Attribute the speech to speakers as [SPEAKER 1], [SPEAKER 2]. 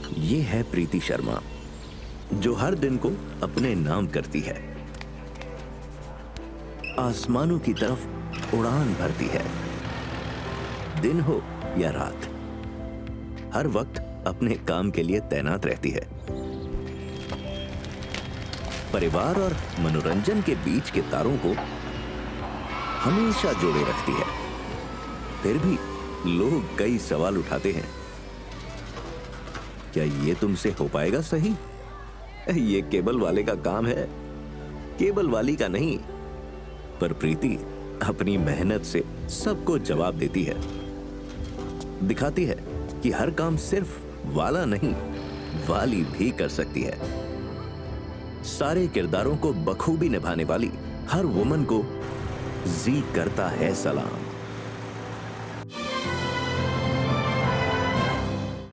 [SPEAKER 1] ये है प्रीति शर्मा, जो हर दिन को अपने नाम करती है, आसमानों की तरफ उड़ान भरती है। दिन हो या रात, हर वक्त अपने काम के लिए तैनात रहती है। परिवार और मनोरंजन के बीच के तारों को हमेशा जोड़े रखती है। फिर भी लोग कई सवाल उठाते हैं, क्या ये तुमसे हो पाएगा सही? ये केबल वाले का काम है, केबल वाली का नहीं। पर प्रीति अपनी मेहनत से सबको जवाब देती है, दिखाती है कि हर काम सिर्फ वाला नहीं, वाली भी कर सकती है। सारे किरदारों को बखूबी निभाने वाली हर वुमन को जी करता है सलाम।